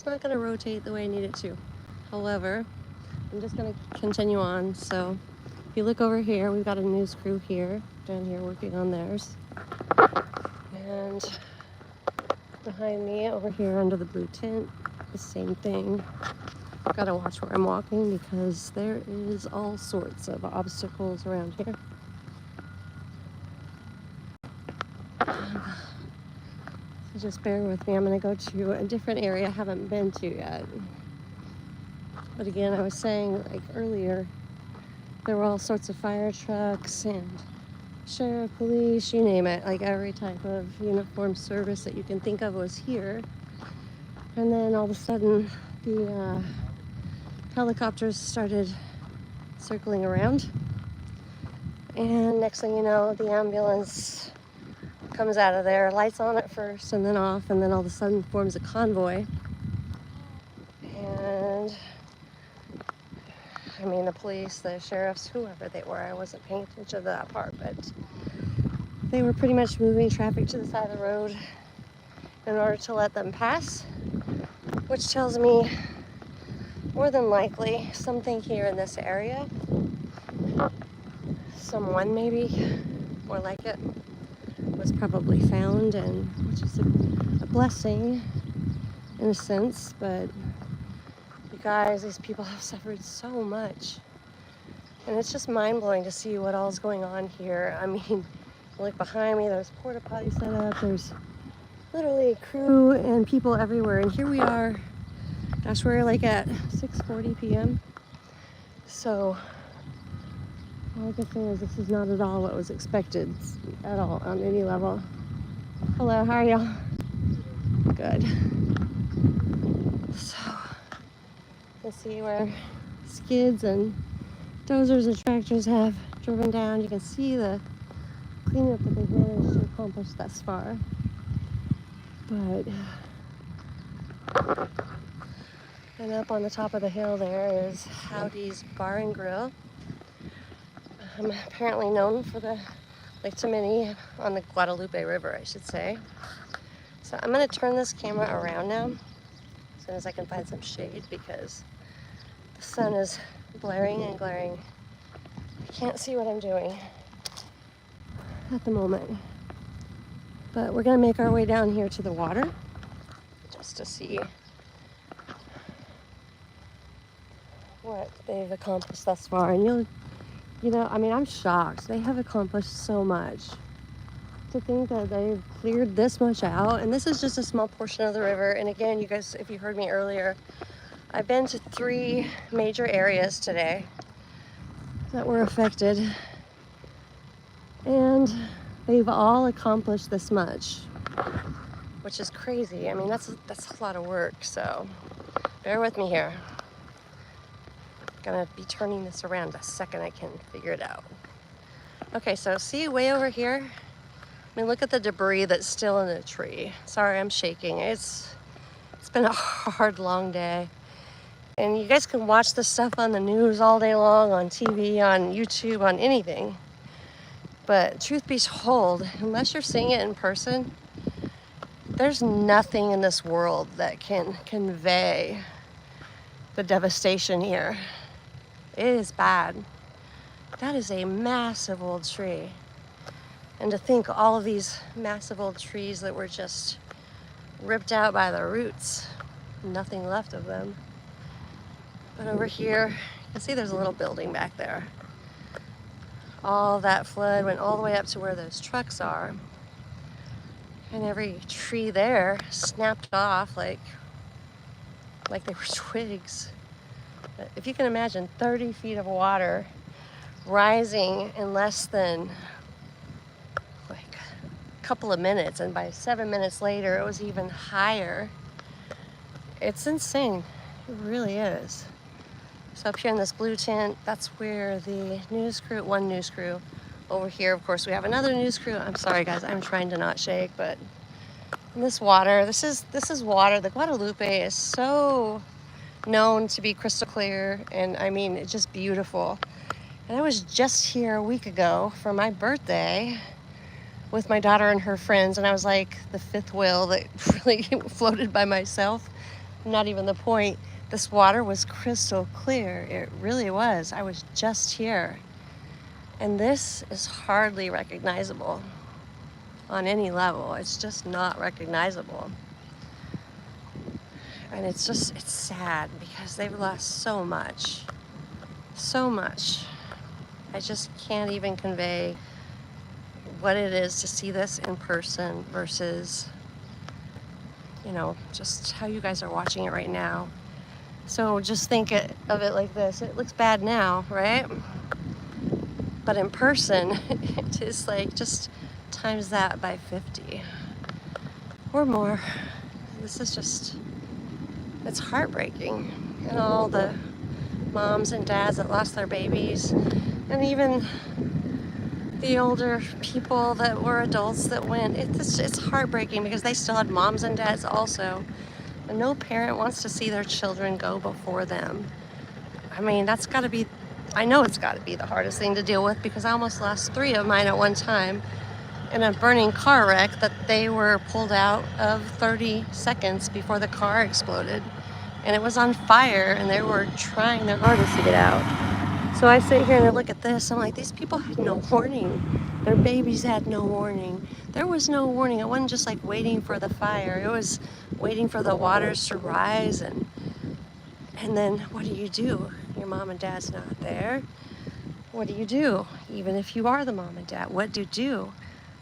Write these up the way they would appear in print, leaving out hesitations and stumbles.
It's not going to rotate the way I need it to. However, I'm just going to continue on. So if you look over here, we've got a news crew here, down here working on theirs. And behind me over here under the blue tent, the same thing. Gotta watch where I'm walking because there is all sorts of obstacles around here. So just bear with me. I'm gonna go to a different area I haven't been to yet. But again, I was saying like earlier, there were all sorts of fire trucks and sheriff, police, you name it. Like every type of uniformed service that you can think of was here. And then all of a sudden, the helicopters started circling around. And next thing you know, the ambulance comes out of there, lights on at first and then off, and then all of a sudden forms a convoy. And I mean, the police, the sheriffs, whoever they were, I wasn't paying attention to that part, but they were pretty much moving traffic to the side of the road in order to let them pass, which tells me more than likely something here in this area, someone maybe, more like it, was probably found, and which is a blessing in a sense. But you guys, these people have suffered so much, and it's just mind-blowing to see what all is going on here. I mean, look behind me, there's porta potty set up, there's literally crew and people everywhere, and here we are. Gosh, we're like at 6:40 p.m. So all I can say is this is not at all what was expected at all on any level. Hello, how are y'all? Good. So you can see where skids and dozers and tractors have driven down. You can see the cleanup that they've managed to accomplish thus far. But and up on the top of the hill there is Howdy's Bar and Grill. Apparently known for the Lake Tammany on the Guadalupe River, I should say. So I'm gonna turn this camera around now as soon as I can find some shade because the sun is blaring and glaring. I can't see what I'm doing at the moment. But we're gonna make our way down here to the water just to see what they've accomplished thus far. And you know, I mean, I'm shocked. They have accomplished so much. To think that they've cleared this much out, and this is just a small portion of the river. And again, you guys, if you heard me earlier, I've been to 3 major areas today that were affected, and they've all accomplished this much, which is crazy. I mean, that's a lot of work, so bear with me here. Gonna be turning this around the second I can figure it out. Okay, so see way over here? I mean, look at the debris that's still in the tree. Sorry, I'm shaking. It's been a hard, long day. And you guys can watch this stuff on the news all day long, on TV, on YouTube, on anything. But truth be told, unless you're seeing it in person, there's nothing in this world that can convey the devastation here. It is bad. That is a massive old tree. And to think all of these massive old trees that were just ripped out by the roots, nothing left of them. But over here, you can see there's a little building back there. All that flood went all the way up to where those trucks are. And every tree there snapped off like they were twigs. But if you can imagine 30 feet of water rising in less than like a couple of minutes, and by 7 minutes later it was even higher. It's insane. It really is. So up here in this blue tent, that's where the news crew, one news crew. Over here, of course, we have another news crew. I'm sorry guys, I'm trying to not shake, but this water, this is water. The Guadalupe is so known to be crystal clear, and I mean, it's just beautiful. And I was just here a week ago for my birthday with my daughter and her friends, and I was like the 5th whale that really floated by myself. not even the point. This water was crystal clear. It really was. I was just here. And this is hardly recognizable on any level. It's just not recognizable. And it's sad because they've lost so much. So much. I just can't even convey what it is to see this in person versus, you know, just how you guys are watching it right now. So just think of it like this. It looks bad now, right? But in person, it is like just times that by 50 or more. This is just, it's heartbreaking. And all the moms and dads that lost their babies, and even the older people that were adults that went, it's heartbreaking because they still had moms and dads also. And no parent wants to see their children go before them. I mean, that's got to be, I know it's got to be the hardest thing to deal with because I almost lost 3 of mine at one time in a burning car wreck that they were pulled out of 30 seconds before the car exploded. And it was on fire and they were trying their hardest to get out. So I sit here and I look at this, I'm like, these people had no warning. Their babies had no warning. There was no warning. It wasn't just like waiting for the fire. It was waiting for the waters to rise, and then what do? Your mom and dad's not there. What do you do? Even if you are the mom and dad, what do you do?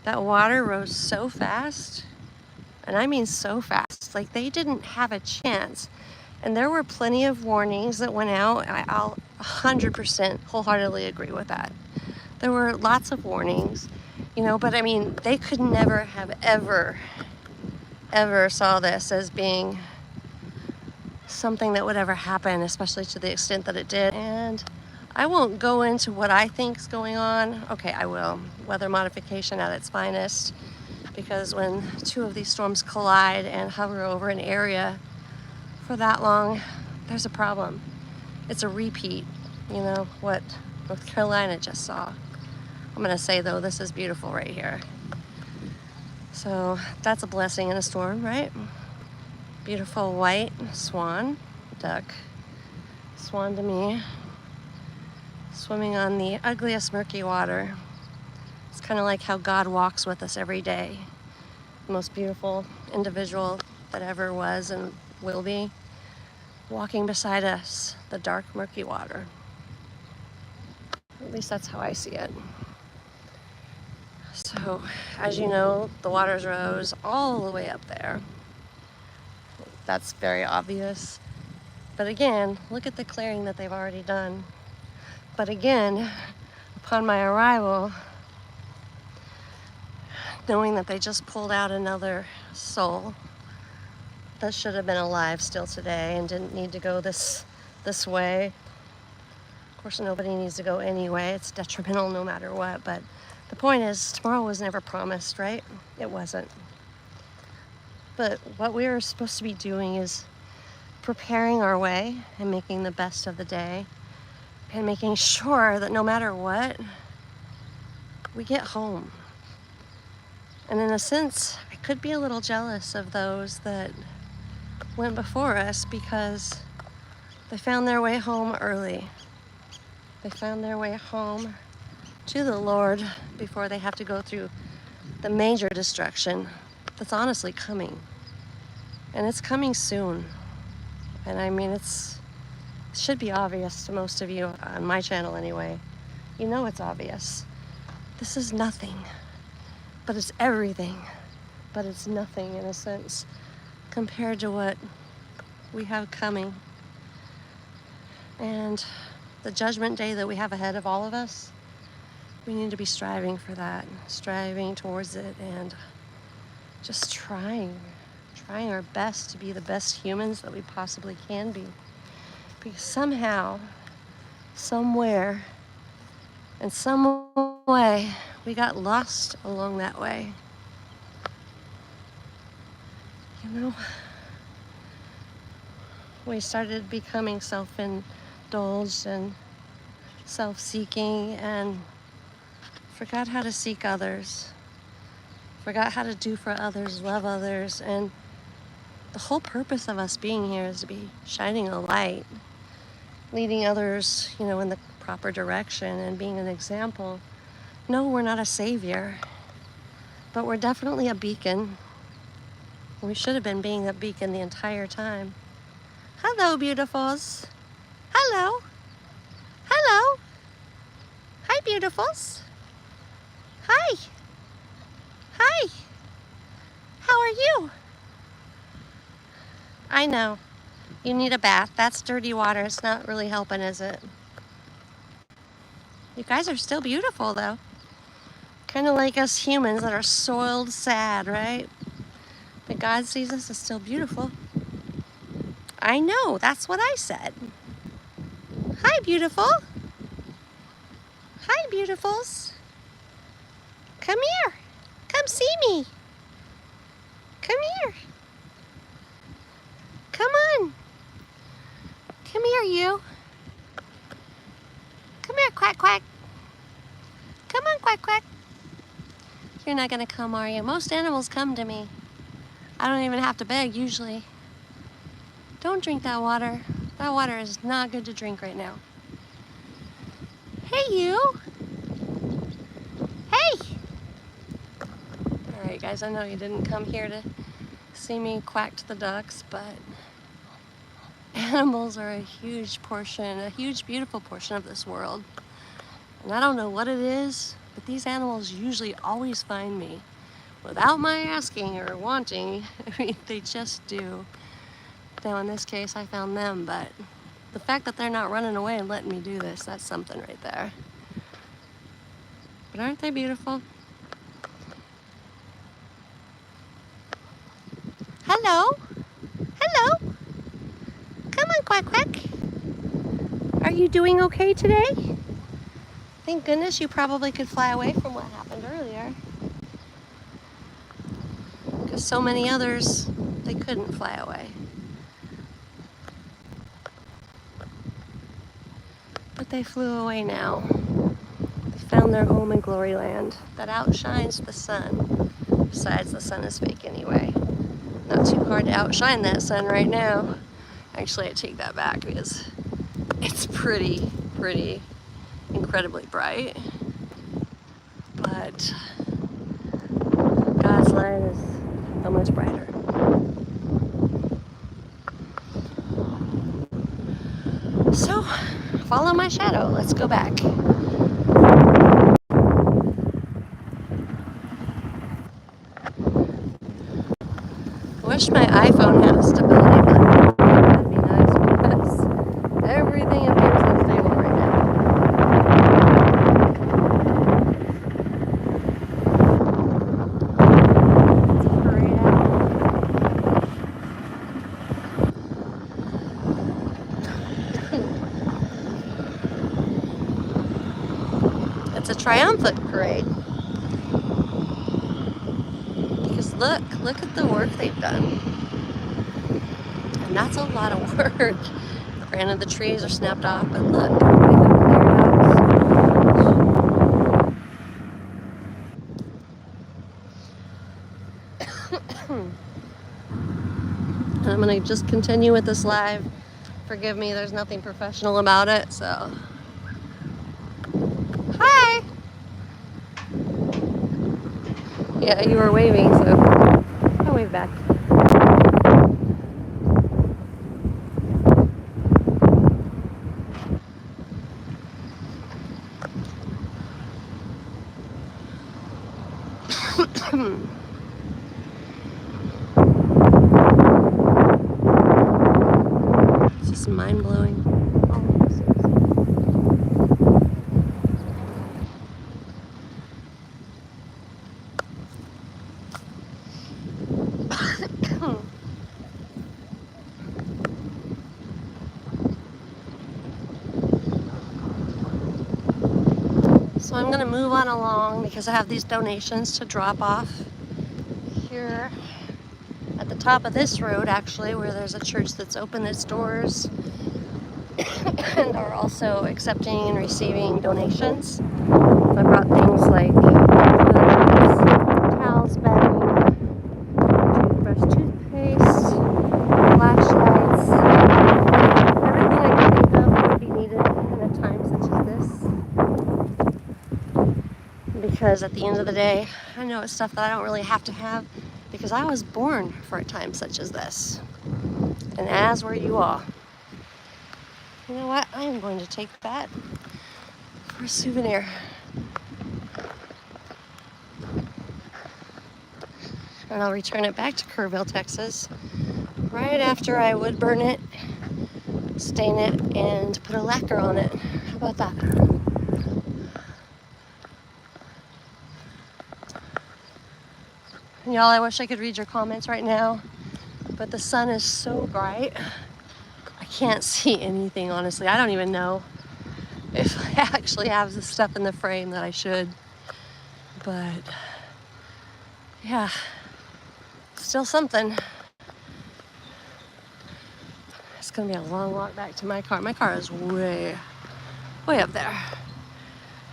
That water rose so fast, and I mean so fast, like they didn't have a chance. And there were plenty of warnings that went out. I'll 100% wholeheartedly agree with that. There were lots of warnings, you know, but I mean, they could never have ever saw this as being something that would ever happen, especially to the extent that it did. And I won't go into what I think is going on. Okay, I will. Weather modification at its finest, because when 2 of these storms collide and hover over an area for that long, there's a problem. It's a repeat, you know, what North Carolina just saw. I'm gonna say though, this is beautiful right here. So that's a blessing in a storm, right? Beautiful white swan, duck, swan to me, swimming on the ugliest murky water. It's kind of like how God walks with us every day. The most beautiful individual that ever was and will be, walking beside us, the dark, murky water. At least that's how I see it. So, as you know, the waters rose all the way up there. That's very obvious. But again, look at the clearing that they've already done. But again, upon my arrival, knowing that they just pulled out another soul that should have been alive still today and didn't need to go this way. Of course, nobody needs to go anyway. It's detrimental no matter what. But the point is, tomorrow was never promised, right? It wasn't. But what we are supposed to be doing is preparing our way and making the best of the day and making sure that no matter what, we get home. And in a sense, I could be a little jealous of those that went before us because they found their way home early. They found their way home to the Lord before they have to go through the major destruction that's honestly coming. And it's coming soon. And I mean, it should be obvious to most of you on my channel anyway. You know it's obvious. This is nothing, but it's everything. But it's nothing in a sense compared to what we have coming. And the judgment day that we have ahead of all of us, we need to be striving for that, striving towards it, and just trying our best to be the best humans that we possibly can be. Because somehow, somewhere, in some way, we got lost along that way. You know, we started becoming self-indulged and self-seeking and forgot how to seek others, forgot how to do for others, love others, and The whole purpose of us being here is to be shining a light, leading others, in the proper direction and being an example. No, we're not a savior, but we're definitely a beacon. We should have been being a beacon the entire time. Hello, beautifuls. Hello. Hello. Hi, beautifuls. Hi. Hi. How are you? I know. You need a bath. That's dirty water. It's not really helping, is it? You guys are still beautiful, though. Kind of like us humans that are soiled sad, right? But God sees us as still beautiful. I know. That's what I said. Hi, beautiful. Hi, beautifuls. Come here. Come see me. Come here. Come on. Come here, you. Come here, quack, quack. Come on, quack, quack. You're not gonna come, are you? Most animals come to me. I don't even have to beg, usually. Don't drink that water. That water is not good to drink right now. Hey, you. Hey. All right, guys, I know you didn't come here to see me quack to the ducks, but animals are a huge portion, a huge, beautiful portion of this world. And I don't know what it is, but these animals usually always find me without my asking or wanting. I mean, they just do. Now, in this case, I found them, but the fact that they're not running away and letting me do this, that's something right there. But aren't they beautiful? Hello? Hello? Come on, quack, quack. Are you doing okay today? Thank goodness you probably could fly away from what happened earlier. Because so many others, they couldn't fly away. But they flew away now. They found their home in Glory Land that outshines the sun. Besides, the sun is fake anyway. Not too hard to outshine that sun right now. Actually, I take that back because it's pretty incredibly bright. But God's light is so much brighter. So, follow my shadow. Let's go back. I wish my iPhone had a stability button. That'd be nice because everything appears unstable right now. It's great out. It's a triumphant parade. Because look at the work they've done. And that's a lot of work. Granted, the trees are snapped off, but look, they have cleared out so much. And I'm gonna just continue with this live. Forgive me, there's nothing professional about it, so. Hi! Yeah, you were waving, so I'll wave back. It's just mind-blowing. So I'm going to move on along because I have these donations to drop off here at the top of this road, actually, where there's a church that's opened its doors and are also accepting and receiving donations. So I brought things like towels, bedding, toothbrush, toothpaste, because at the end of the day, I know it's stuff that I don't really have to have because I was born for a time such as this. And as were you all. You know what? I am going to take that for a souvenir. And I'll return it back to Kerrville, Texas, right after I wood burn it, stain it, and put a lacquer on it. How about that? And y'all, I wish I could read your comments right now, but the sun is so bright, I can't see anything, honestly. I don't even know if I actually have the stuff in the frame that I should. But yeah, still something. It's gonna be a long walk back to my car. My car is way up there.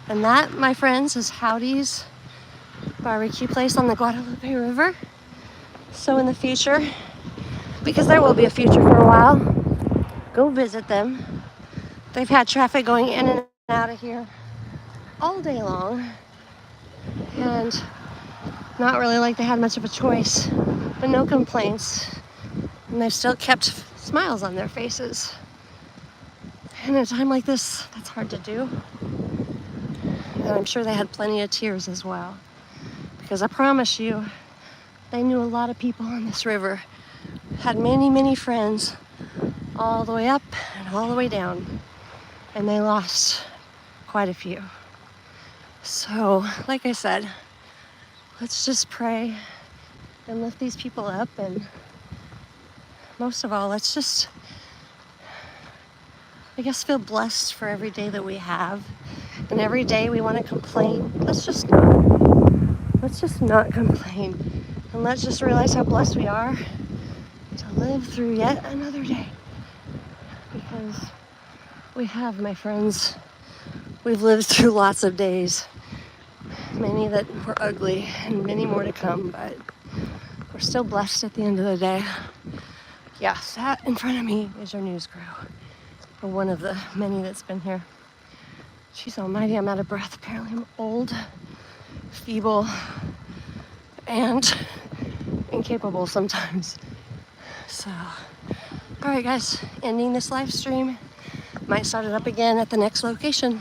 And that, my friends, is Howdy's barbecue place on the Guadalupe River. So in the future, because there will be a future for a while, go visit them. They've had traffic going in and out of here all day long, and not really like they had much of a choice, but no complaints. And they've still kept smiles on their faces. And at a time like this, that's hard to do. And I'm sure they had plenty of tears as well. Because I promise you, they knew a lot of people on this river, had many, many friends, all the way up and all the way down. And they lost quite a few. So, like I said, let's just pray and lift these people up. And most of all, let's just, I guess, feel blessed for every day that we have. And every day we want to complain, let's just not complain. And let's just realize how blessed we are to live through yet another day. Because we have, my friends, we've lived through lots of days. Many that were ugly and many more to come, but we're still blessed at the end of the day. Yes, that in front of me is your news crew. Or one of the many that's been here. Jeez almighty, I'm out of breath. Apparently I'm old, feeble, and incapable sometimes. So, all right guys, ending this live stream. Might start it up again at the next location.